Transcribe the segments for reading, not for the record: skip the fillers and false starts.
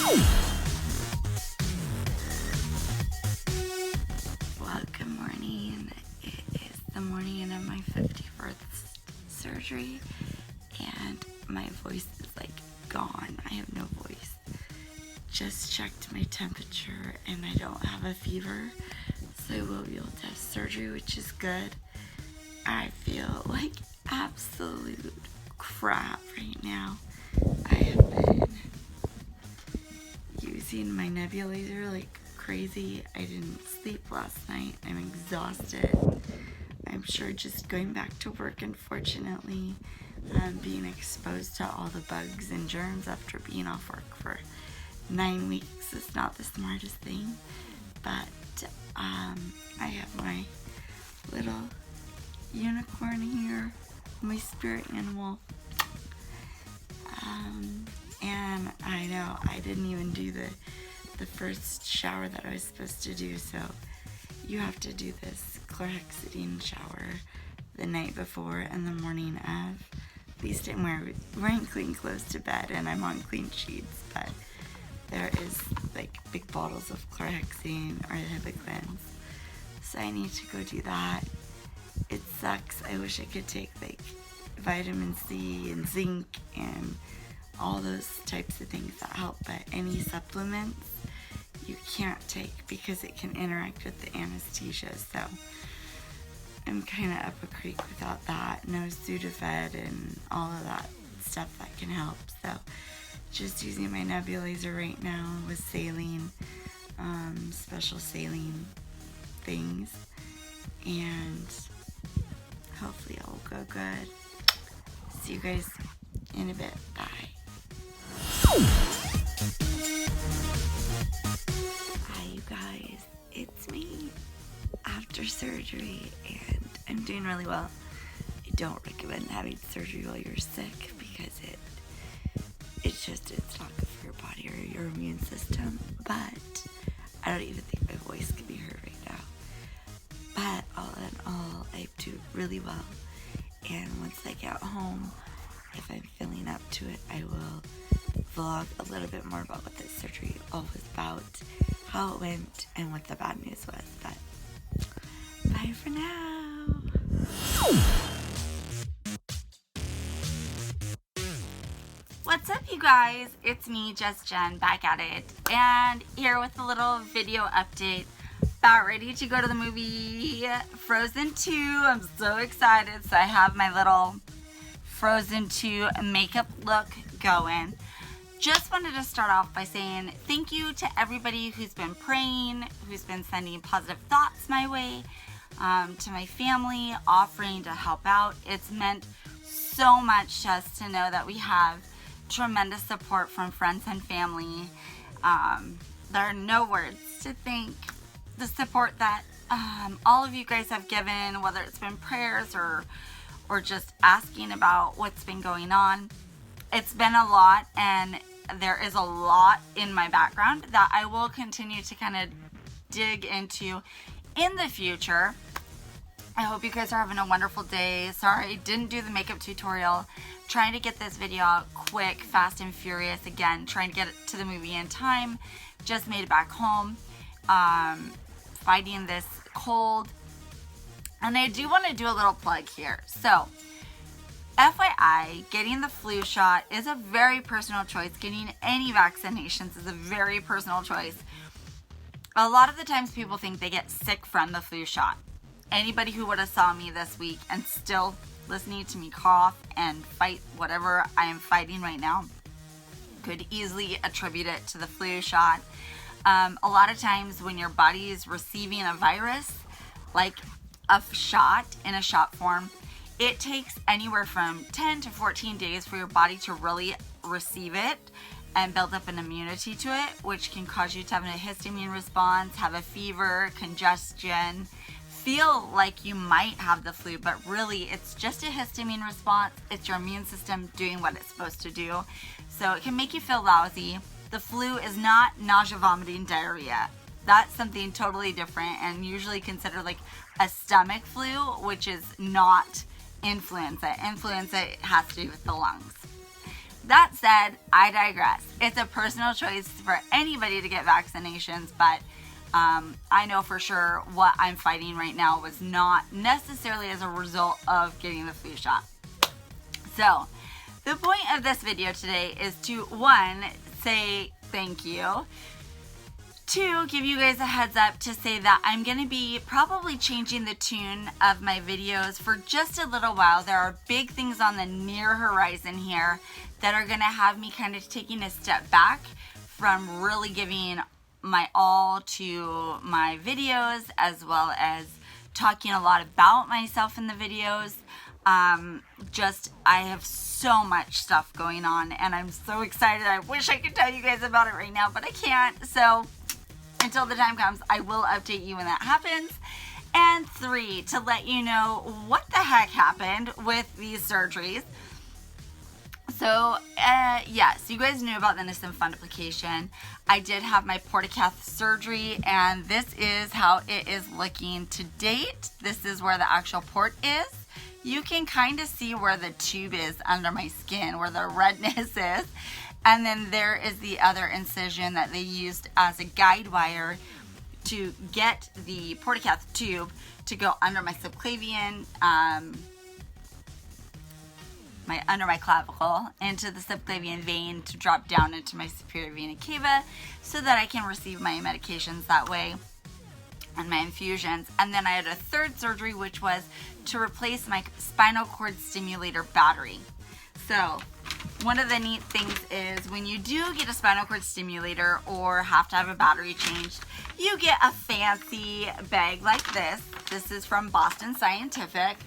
Well, good morning. It is the morning of my 51st surgery, and my voice is like gone. I have no voice. Just checked my temperature, and I don't have a fever, so I will be able to have surgery, which is good. I feel like absolute crap right now. I have been using my nebulizer like crazy. I didn't sleep last night. I'm exhausted. I'm sure just going back to work, unfortunately, being exposed to all the bugs and germs after being off work for 9 weeks is not the smartest thing. But I have my little unicorn here, my spirit animal. And I know I didn't even do the first shower that I was supposed to do, so you have to do this chlorhexidine shower the night before and the morning of. At least I'm wearing clean clothes to bed and I'm on clean sheets, but there is like big bottles of chlorhexidine or Hibiclens, so I need to go do that. It sucks. I wish I could take like vitamin C and zinc and all those types of things that help, but any supplements you can't take because it can interact with the anesthesia, so I'm kind of up a creek without that. No Sudafed and all of that stuff that can help, so just using my nebulizer right now with saline, special saline things, and hopefully it will go good. See you guys in a bit. Bye. Hi, you guys. It's me after surgery, and I'm doing really well. I don't recommend having surgery while you're sick because it's not good for your body or your immune system. But I don't even think my voice can be heard right now. But all in all, I do really well. And once I get home, if I'm feeling up to it, I will vlog a little bit more about what this surgery all was about, how it went, and what the bad news was. But bye for now. What's up, you guys? It's me, JustJen, back at it, and here with a little video update. About ready to go to the movie Frozen 2. I'm so excited. So I have my little Frozen 2 makeup look going. Just wanted to start off by saying thank you to everybody who's been praying, who's been sending positive thoughts my way, to my family, offering to help out. It's meant so much to us to know that we have tremendous support from friends and family. There are no words to thank the support that all of you guys have given, whether it's been prayers or just asking about what's been going on. It's been a lot, and there is a lot in my background that I will continue to kind of dig into in the future. I hope you guys are having a wonderful day. Sorry I didn't do the makeup tutorial. Trying to get this video out quick, fast and furious. Again, trying to get it to the movie in time. Just made it back home. Fighting this cold. And I do want to do a little plug here. So, FYI, getting the flu shot is a very personal choice. Getting any vaccinations is a very personal choice. A lot of the times people think they get sick from the flu shot. Anybody who would have saw me this week and still listening to me cough and fight whatever I am fighting right now could easily attribute it to the flu shot. A lot of times when your body is receiving a virus, like a shot in a shot form, it takes anywhere from 10 to 14 days for your body to really receive it and build up an immunity to it, which can cause you to have a histamine response, have a fever, congestion, feel like you might have the flu, but really it's just a histamine response. It's your immune system doing what it's supposed to do. So it can make you feel lousy. The flu is not nausea, vomiting, diarrhea. That's something totally different and usually considered like a stomach flu, which is not influenza. Influenza has to do with the lungs. that said, I digress. It's a personal choice for anybody to get vaccinations, but I know for sure what I'm fighting right now was not necessarily as a result of getting the flu shot. So, the point of this video today is to, one, say thank you. Two, give you guys a heads up to say that I'm going to be probably changing the tune of my videos for just a little while. There are big things on the near horizon here that are going to have me kind of taking a step back from really giving my all to my videos, as well as talking a lot about myself in the videos. I have so much stuff going on and I'm so excited. I wish I could tell you guys about it right now, but I can't. So until the time comes, I will update you when that happens. And three, to let you know what the heck happened with these surgeries. So, yes, you guys knew about the Nissen fundoplication. I did have my portacath surgery, and this is how it is looking to date. This is where the actual port is. You can kind of see where the tube is under my skin, where the redness is. And then there is the other incision that they used as a guide wire to get the portacath tube to go under my subclavian, under my clavicle, into the subclavian vein to drop down into my superior vena cava so that I can receive my medications that way and my infusions. And then I had a third surgery, which was to replace my spinal cord stimulator battery. So one of the neat things is when you do get a spinal cord stimulator or have to have a battery changed, you get a fancy bag like this. This is from Boston Scientific.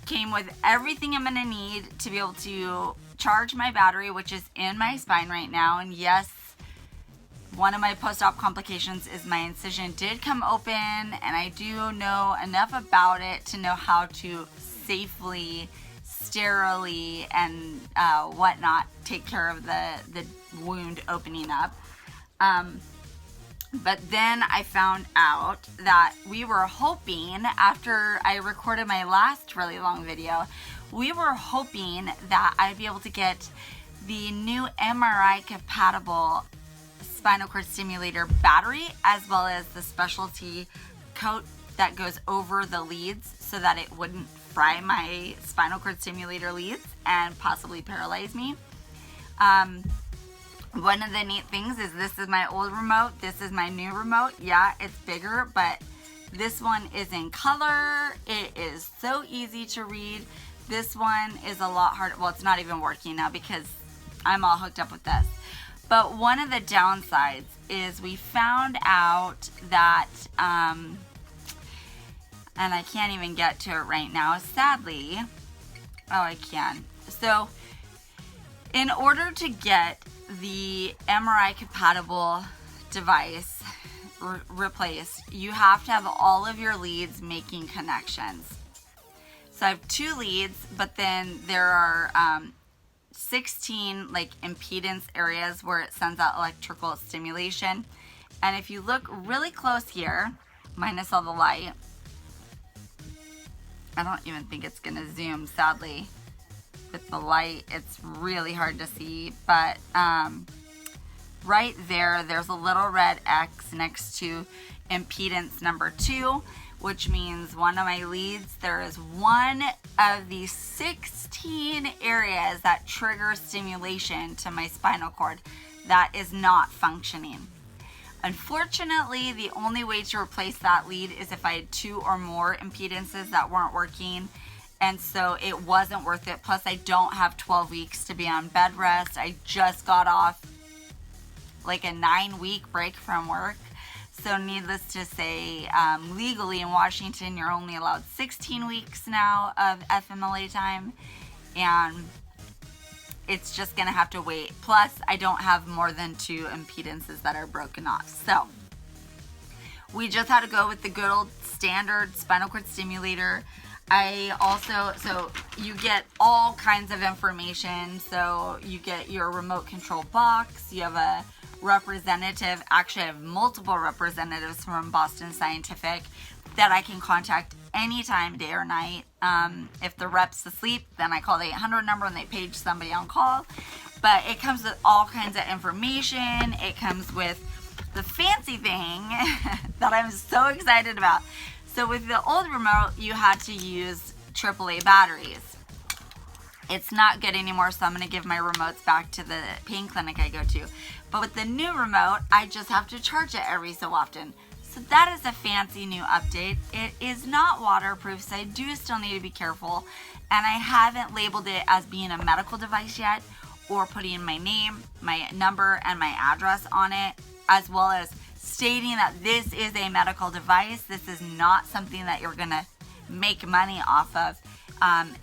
Came with everything I'm gonna need to be able to charge my battery, which is in my spine right now. And yes, one of my post-op complications is my incision did come open, and I do know enough about it to know how to safely, sterilely, and whatnot take care of the wound opening up. But then I found out that we were hoping, after I recorded my last really long video, we were hoping that I'd be able to get the new MRI compatible spinal cord stimulator battery, as well as the specialty coat that goes over the leads so that it wouldn't fry my spinal cord stimulator leads and possibly paralyze me. One of the neat things is this is my old remote. This is my new remote. Yeah, it's bigger, but this one is in color. It is so easy to read. This one is a lot harder. Well, it's not even working now because I'm all hooked up with this. But one of the downsides is we found out that, and I can't even get to it right now, sadly. Oh, I can. So, in order to get the MRI compatible device replaced, you have to have all of your leads making connections. So I have 2 leads, but then there are 16 like impedance areas where it sends out electrical stimulation. And if you look really close here, minus all the light, I don't even think it's gonna zoom, sadly. With the light, it's really hard to see, but right there's a little red X next to impedance number 2, which means one of my leads, there is one of the 16 areas that trigger stimulation to my spinal cord that is not functioning. Unfortunately, the only way to replace that lead is if I had 2 or more impedances that weren't working. And so it wasn't worth it. Plus, I don't have 12 weeks to be on bed rest. I just got off like a 9-week break from work. So needless to say, legally in Washington, you're only allowed 16 weeks now of FMLA time. And it's just going to have to wait. Plus, I don't have more than 2 impedances that are broken off. So we just had to go with the good old standard spinal cord stimulator. So you get all kinds of information. So you get your remote control box. You have a representative. Actually, I have multiple representatives from Boston Scientific that I can contact anytime, day or night. If the rep's asleep, then I call the 800 number and they page somebody on call. But it comes with all kinds of information. It comes with the fancy thing that I'm so excited about. So with the old remote, you had to use AAA batteries. It's not good anymore, so I'm going to give my remotes back to the pain clinic I go to. But with the new remote, I just have to charge it every so often. So that is a fancy new update. It is not waterproof, so I do still need to be careful. And I haven't labeled it as being a medical device yet, or putting my name, my number, and my address on it, as well as stating that this is a medical device. This is not something that you're going to make money off of.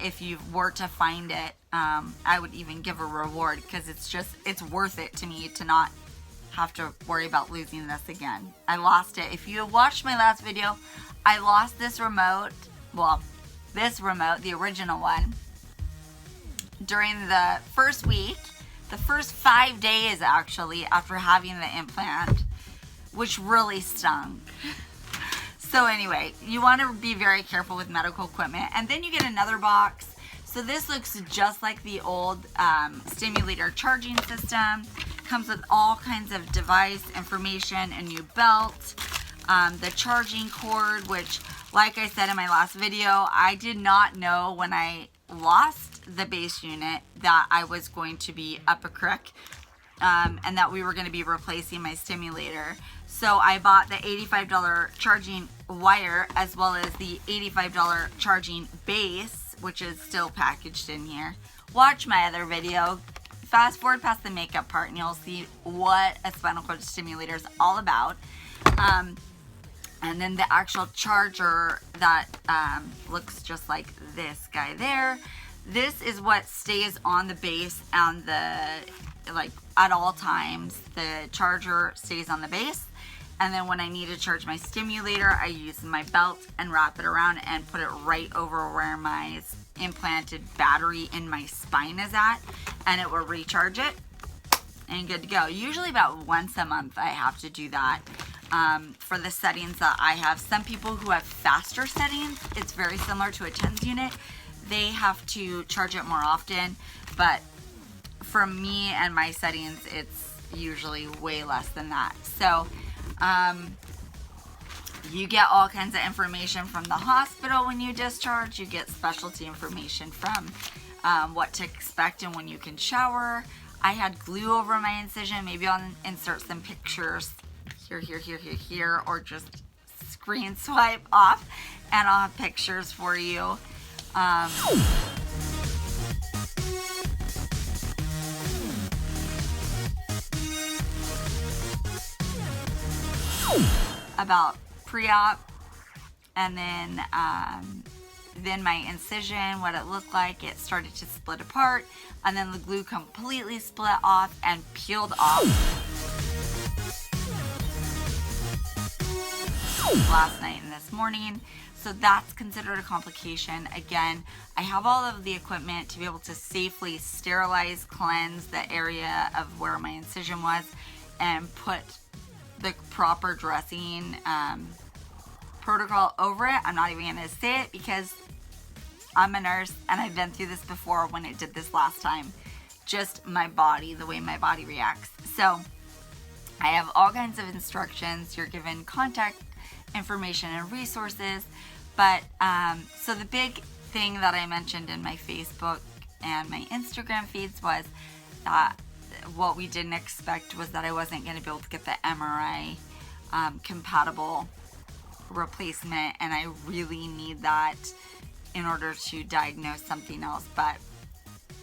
If you were to find it, I would even give a reward, because it's worth it to me to not have to worry about losing this again. I lost it. If you watched my last video, I lost this remote, well, this remote, the original one, during the first week, the first 5 days actually, after having the implant, which really stung. So anyway, you want to be very careful with medical equipment. And then you get another box. So this looks just like the old Stimulator charging system. Comes with all kinds of device information, a new belt, the charging cord, which, like I said in my last video, I did not know when I lost the base unit that I was going to be up a creek, and that we were going to be replacing my stimulator. So I bought the $85 charging wire, as well as the $85 charging base, which is still packaged in here. Watch my other video. Fast forward past the makeup part and you'll see what a spinal cord stimulator is all about. And then the actual charger that looks just like this guy there. This is what stays on the base and like at all times. The charger stays on the base. And then when I need to charge my stimulator, I use my belt and wrap it around and put it right over where my implanted battery in my spine is at, and it will recharge it and good to go. Usually about once a month I have to do that for the settings that I have. Some people who have faster settings, it's very similar to a TENS unit. They have to charge it more often, but for me and my settings, it's usually way less than that. So you get all kinds of information from the hospital when you discharge. You get specialty information from what to expect and when you can shower. I had glue over my incision. Maybe I'll insert some pictures here, or just screen swipe off and I'll have pictures for you. About pre-op, and then my incision, what it looked like. It started to split apart, and then the glue completely split off and peeled off last night and this morning. So that's considered a complication. Again, I have all of the equipment to be able to safely sterilize, cleanse the area of where my incision was, and put the proper dressing protocol over it. I'm not even going to say it because I'm a nurse and I've been through this before when it did this last time. Just my body, the way my body reacts. So I have all kinds of instructions. You're given contact information and resources. But so the big thing that I mentioned in my Facebook and my Instagram feeds was that what we didn't expect was that I wasn't going to be able to get the MRI compatible replacement, and I really need that in order to diagnose something else. But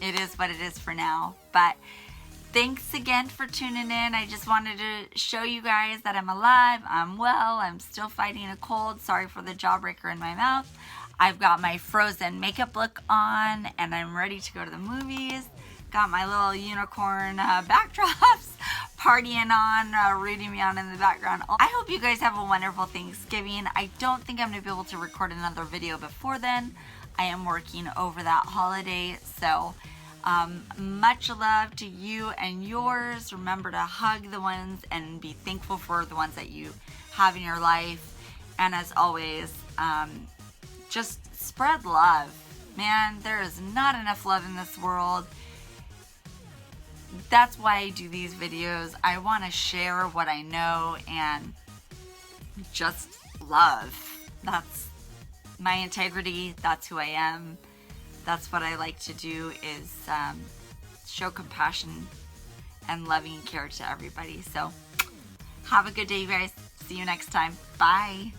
it is what it is for now. But thanks again for tuning in. I just wanted to show you guys that I'm alive, I'm well, I'm still fighting a cold. Sorry for the jawbreaker in my mouth. I've got my Frozen makeup look on, and I'm ready to go to the movies. Got my little unicorn backdrops partying on, rooting me on in the background. I hope you guys have a wonderful Thanksgiving. I don't think I'm going to be able to record another video before then. I am working over that holiday, so much love to you and yours. Remember to hug the ones and be thankful for the ones that you have in your life. And as always, just spread love. Man, there is not enough love in this world. that's why I do these videos. I want to share what I know and just love. That's my integrity. That's who I am. That's what I like to do, is show compassion and loving care to everybody. So have a good day, you guys. See you next time. Bye.